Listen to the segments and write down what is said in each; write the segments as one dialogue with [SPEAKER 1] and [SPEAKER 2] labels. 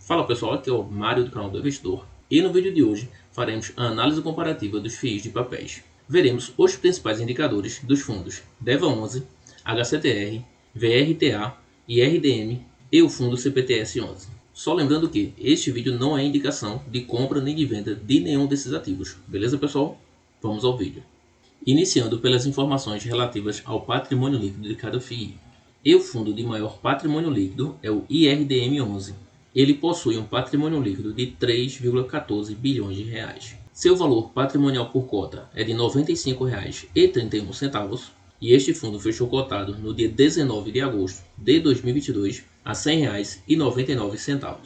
[SPEAKER 1] Fala pessoal, aqui é o Mário do canal do Investidor e no vídeo de hoje faremos a análise comparativa dos FIIs de papéis. Veremos os principais indicadores dos fundos DEVA11, HCTR, VRTA, IRDM e o fundo CPTS11. Só lembrando que este vídeo não é indicação de compra nem de venda de nenhum desses ativos, beleza pessoal? Vamos ao vídeo. Iniciando pelas informações relativas ao patrimônio líquido de cada FII. E o fundo de maior patrimônio líquido é o IRDM11. Ele possui um patrimônio líquido de 3,14 bilhões de reais. Seu valor patrimonial por cota é de R$ 95,31 e este fundo fechou cotado no dia 19 de agosto de 2022 a R$ 100,99.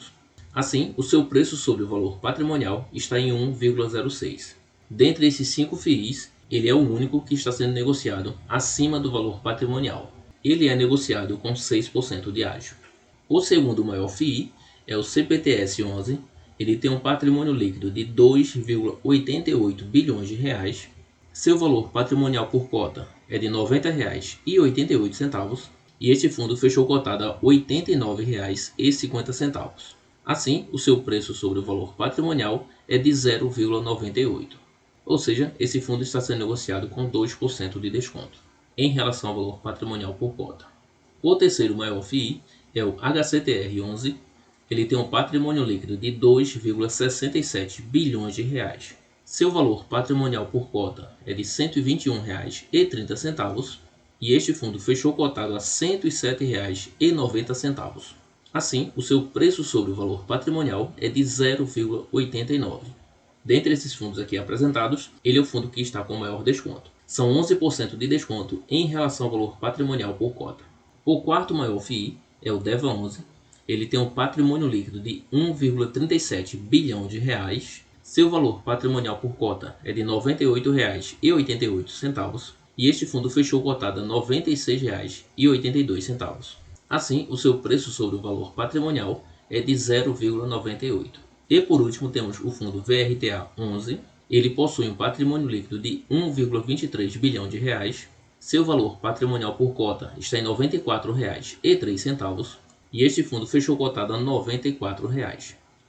[SPEAKER 1] Assim, o seu preço sobre o valor patrimonial está em 1,06. Dentre esses 5 FIIs, ele é o único que está sendo negociado acima do valor patrimonial. Ele é negociado com 6% de ágio. O segundo maior FII é o CPTS11. Ele tem um patrimônio líquido de 2,88 bilhões de reais. Seu valor patrimonial por cota é de R$ 90,88 e este fundo fechou cotado a R$ 89,50. Assim, o seu preço sobre o valor patrimonial é de 0,98. Ou seja, esse fundo está sendo negociado com 2% de desconto em relação ao valor patrimonial por cota. O terceiro maior FII é o HCTR11. Ele tem um patrimônio líquido de 2,67 bilhões de reais. Seu valor patrimonial por cota é de R$ 121,30 e este fundo fechou cotado a R$ 107,90. Assim, o seu preço sobre o valor patrimonial é de 0,89. Dentre esses fundos aqui apresentados, ele é o fundo que está com maior desconto. São 11% de desconto em relação ao valor patrimonial por cota. O quarto maior FII é o DEVA11. Ele tem um patrimônio líquido de 1,37 bilhão de reais. Seu valor patrimonial por cota é de R$ 98,88 e este fundo fechou cotado a R$ 96,82. Assim, o seu preço sobre o valor patrimonial é de 0,98. E por último temos o fundo VRTA11. Ele possui um patrimônio líquido de 1,23 bilhão de reais. Seu valor patrimonial por cota está em R$ 94,03 e este fundo fechou cotado a R$ 94.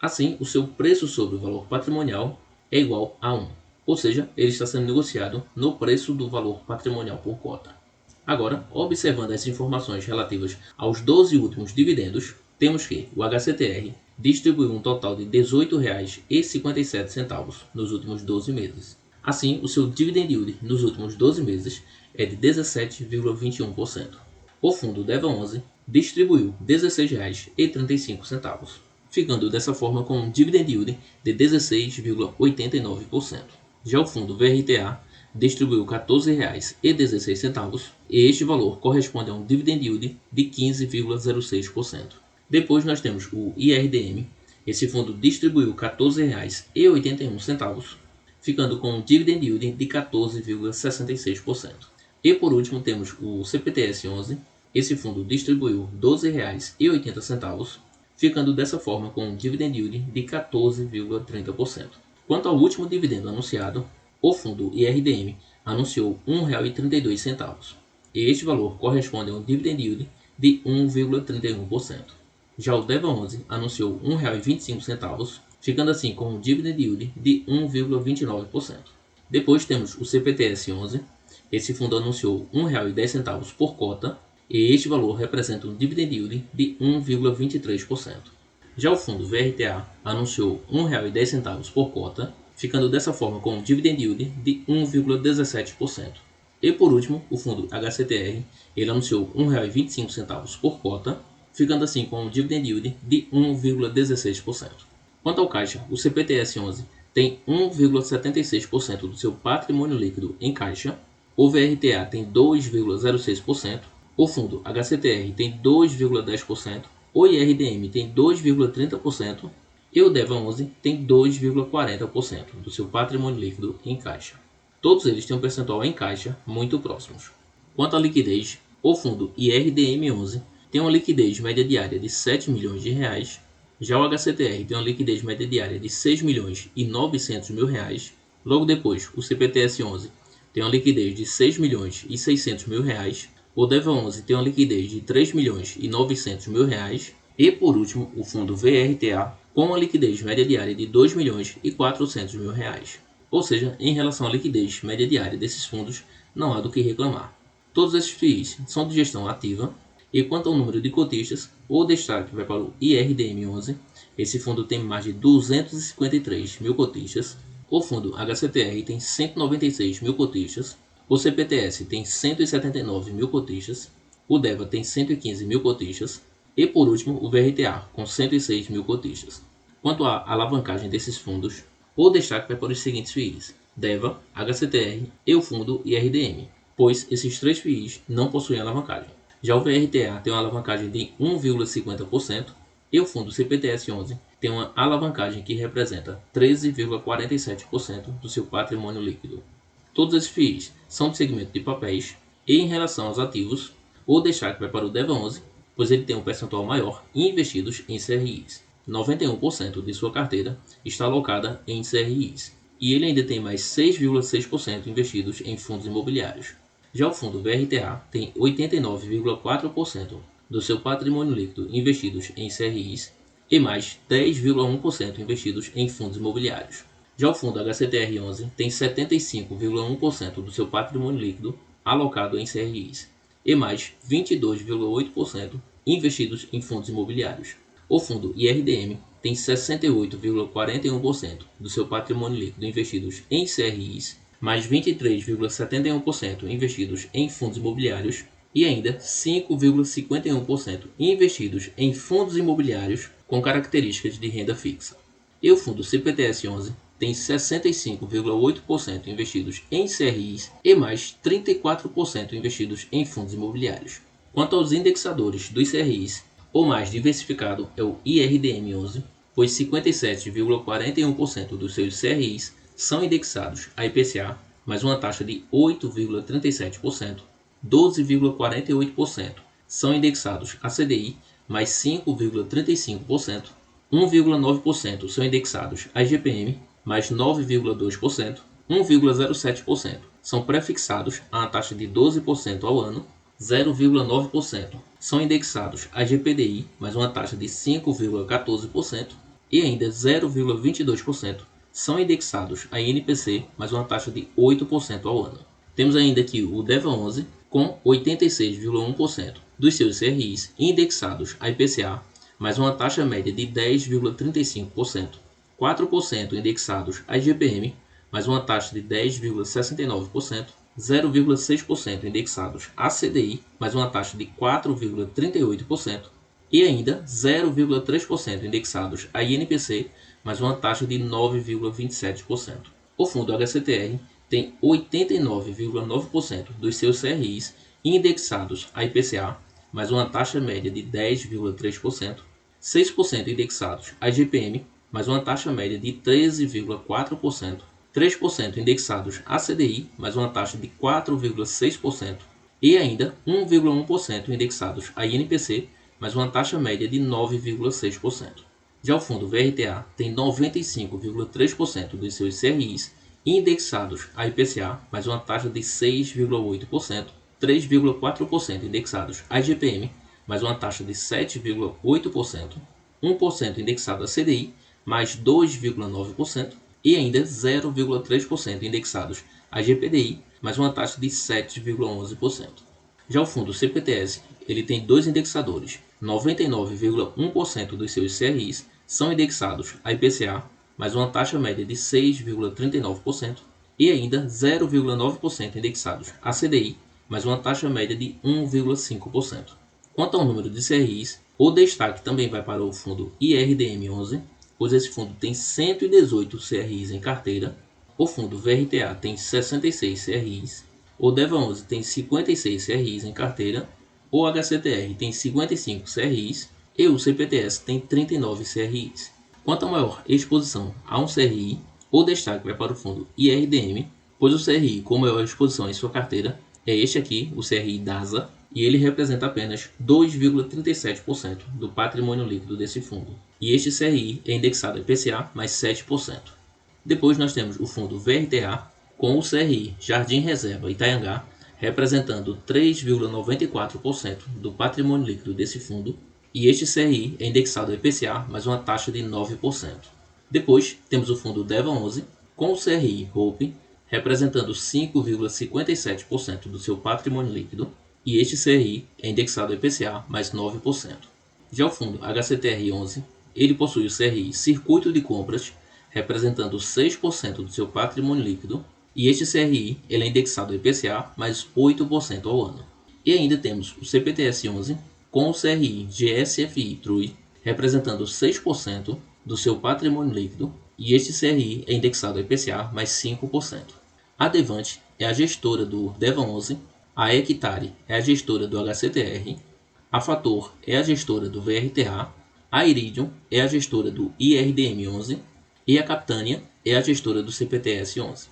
[SPEAKER 1] Assim, o seu preço sobre o valor patrimonial é igual a 1, ou seja, ele está sendo negociado no preço do valor patrimonial por cota. Agora, observando as informações relativas aos 12 últimos dividendos, temos que o HCTR distribuiu um total de R$ 18,57 nos últimos 12 meses. Assim, o seu dividend yield nos últimos 12 meses é de 17,21%. O fundo DEVA11 distribuiu R$ 16,35, ficando dessa forma com um dividend yield de 16,89%. Já o fundo VRTA distribuiu R$ 14,16 e este valor corresponde a um dividend yield de 15,06%. Depois nós temos o IRDM. Esse fundo distribuiu R$ 14,81, ficando com um dividend yield de 14,66%. E por último temos o CPTS11. Esse fundo distribuiu R$ 12,80, ficando dessa forma com um dividend yield de 14,30%. Quanto ao último dividendo anunciado, o fundo IRDM anunciou R$ 1,32 e este valor corresponde a um dividend yield de 1,31%. Já o DEVA11 anunciou R$ 1,25, ficando assim com um dividend yield de 1,29%. Depois temos o CPTS11. Esse fundo anunciou R$ 1,10 por cota e este valor representa um dividend yield de 1,23%. Já o fundo VRTA anunciou R$ 1,10 por cota, ficando dessa forma com um dividend yield de 1,17%. E por último, o fundo HCTR, ele anunciou R$ 1,25 por cota, ficando assim com um dividend yield de 1,16%. Quanto ao caixa, o CPTS11 tem 1,76% do seu patrimônio líquido em caixa, o VRTA tem 2,06%, o fundo HCTR tem 2,10%, o IRDM tem 2,30% e o DEVA11 tem 2,40% do seu patrimônio líquido em caixa. Todos eles têm um percentual em caixa muito próximos. Quanto à liquidez, o fundo IRDM11 tem uma liquidez média diária de R$ 7 milhões, já o HCTR tem uma liquidez média diária de R$ 6.900.000, logo depois o CPTS11 tem uma liquidez de R$ 6.600.000, o DEVA11 tem uma liquidez de R$ 3.900.000 E por último, o fundo VRTA, com uma liquidez média diária de R$ 2.400.000. Ou seja, em relação à liquidez média diária desses fundos, não há do que reclamar. Todos esses FIIs são de gestão ativa, e quanto ao número de cotistas, o destaque vai para o IRDM11. Esse fundo tem mais de 253 mil cotistas. O fundo HCTR tem 196 mil cotistas. O CPTS tem 179 mil cotistas. O DEVA tem 115 mil cotistas. E por último, o VRTA, com 106 mil cotistas. Quanto à alavancagem desses fundos, o destaque vai para os seguintes FIIs: DEVA, HCTR e o fundo IRDM, pois esses três FIIs não possuem alavancagem. Já o VRTA tem uma alavancagem de 1,50% e o fundo CPTS11 tem uma alavancagem que representa 13,47% do seu patrimônio líquido. Todos esses FIIs são de segmento de papéis e em relação aos ativos, o destaque vai para o DEVA11, pois ele tem um percentual maior investidos em CRIs. 91% de sua carteira está alocada em CRIs e ele ainda tem mais 6,6% investidos em fundos imobiliários. Já o fundo VRTA tem 89,4% do seu patrimônio líquido investidos em CRIs e mais 10,1% investidos em fundos imobiliários. Já o fundo HCTR11 tem 75,1% do seu patrimônio líquido alocado em CRIs e mais 22,8% investidos em fundos imobiliários. O fundo IRDM tem 68,41% do seu patrimônio líquido investidos em CRIs, mais 23,71% investidos em fundos imobiliários e ainda 5,51% investidos em fundos imobiliários com características de renda fixa. E o fundo CPTS11 tem 65,8% investidos em CRIs e mais 34% investidos em fundos imobiliários. Quanto aos indexadores dos CRIs, o mais diversificado é o IRDM11, pois 57,41% dos seus CRIs são indexados a IPCA, mais uma taxa de 8,37%, 12,48% são indexados a CDI, mais 5,35%, 1,9% são indexados a IGPM, mais 9,2%, 1,07% são prefixados a uma taxa de 12% ao ano, 0,9% são indexados a GPDI, mais uma taxa de 5,14%, e ainda 0,22% são indexados a INPC, mais uma taxa de 8% ao ano. Temos ainda aqui o DEVA11, com 86,1% dos seus CRIs indexados a IPCA, mais uma taxa média de 10,35%, 4% indexados a IGPM, mais uma taxa de 10,69%, 0,6% indexados a CDI, mais uma taxa de 4,38%, e ainda 0,3% indexados a INPC, mais uma taxa de 9,27%. O fundo HCTR tem 89,9% dos seus CRIs indexados a IPCA, mais uma taxa média de 10,3%, 6% indexados a IGPM, mais uma taxa média de 13,4%, 3% indexados a CDI, mais uma taxa de 4,6%, e ainda 1,1% indexados a INPC, mais uma taxa média de 9,6%. Já o fundo VRTA tem 95,3% dos seus CRIs indexados a IPCA, mais uma taxa de 6,8%, 3,4% indexados a IGPM, mais uma taxa de 7,8%, 1% indexado a CDI, mais 2,9%, e ainda 0,3% indexados a GPDI, mais uma taxa de 7,11%. Já o fundo CPTS, ele tem dois indexadores, 99,1% dos seus CRIs são indexados a IPCA, mais uma taxa média de 6,39%, e ainda 0,9% indexados a CDI, mais uma taxa média de 1,5%. Quanto ao número de CRIs, o destaque também vai para o fundo IRDM11, pois esse fundo tem 118 CRIs em carteira, o fundo VRTA tem 66 CRIs, o DEVA11 tem 56 CRIs em carteira, o HCTR tem 55 CRIs e o CPTS tem 39 CRIs. Quanto à maior exposição a um CRI, o destaque vai para o fundo IRDM, pois o CRI com maior exposição em sua carteira é este aqui, o CRI DASA, e ele representa apenas 2,37% do patrimônio líquido desse fundo. E este CRI é indexado a IPCA mais 7%. Depois nós temos o fundo VRTA, com o CRI Jardim Reserva Itaiangá, representando 3,94% do patrimônio líquido desse fundo. e este CRI é indexado ao IPCA mais uma taxa de 9%. Depois temos o fundo DEVA11 com o CRI Hope representando 5,57% do seu patrimônio líquido, e este CRI é indexado ao IPCA mais 9%. Já o fundo HCTR11, ele possui o CRI Circuito de Compras, representando 6% do seu patrimônio líquido, e este CRI ele é indexado ao IPCA mais 8% ao ano. E ainda temos o CPTS11 com o CRI GSFI TRUI, representando 6% do seu patrimônio líquido, e este CRI é indexado ao IPCA mais 5%. A Devante é a gestora do DEVA11, a Hectare é a gestora do HCTR, a Fator é a gestora do VRTA, a Iridium é a gestora do IRDM11 e a Capitânia é a gestora do CPTS11.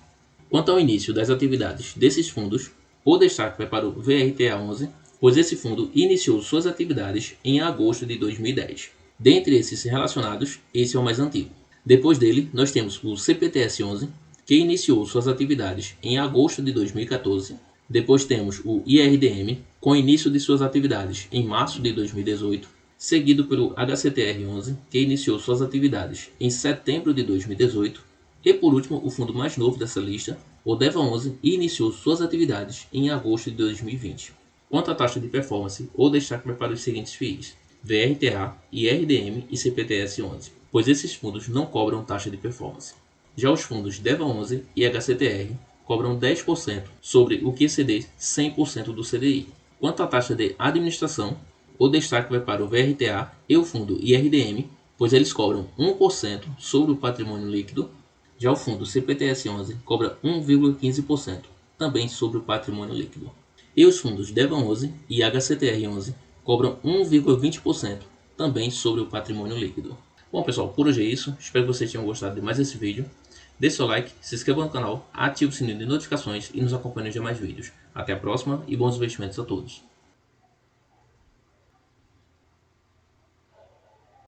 [SPEAKER 1] Quanto ao início das atividades desses fundos, o destaque vai para o VRTA11, pois esse fundo iniciou suas atividades em agosto de 2010. Dentre esses relacionados, esse é o mais antigo. Depois dele, nós temos o CPTS11, que iniciou suas atividades em agosto de 2014. Depois temos o IRDM, com início de suas atividades em março de 2018, seguido pelo HCTR11, que iniciou suas atividades em setembro de 2018, e por último, o fundo mais novo dessa lista, o DEVA11, iniciou suas atividades em agosto de 2020. Quanto à taxa de performance, o destaque vai para os seguintes FIIs: VRTA, IRDM e CPTS11, pois esses fundos não cobram taxa de performance. Já os fundos DEVA11 e HCTR cobram 10% sobre o que exceder 100% do CDI. Quanto à taxa de administração, o destaque vai para o VRTA e o fundo IRDM, pois eles cobram 1% sobre o patrimônio líquido. Já o fundo CPTS11 cobra 1,15%, também sobre o patrimônio líquido. E os fundos DEVA11 e HCTR11 cobram 1,20%, também sobre o patrimônio líquido. Bom pessoal, por hoje é isso. Espero que vocês tenham gostado de mais esse vídeo. Deixe seu like, se inscreva no canal, ative o sininho de notificações e nos acompanhe nos demais vídeos. Até a próxima e bons investimentos a todos.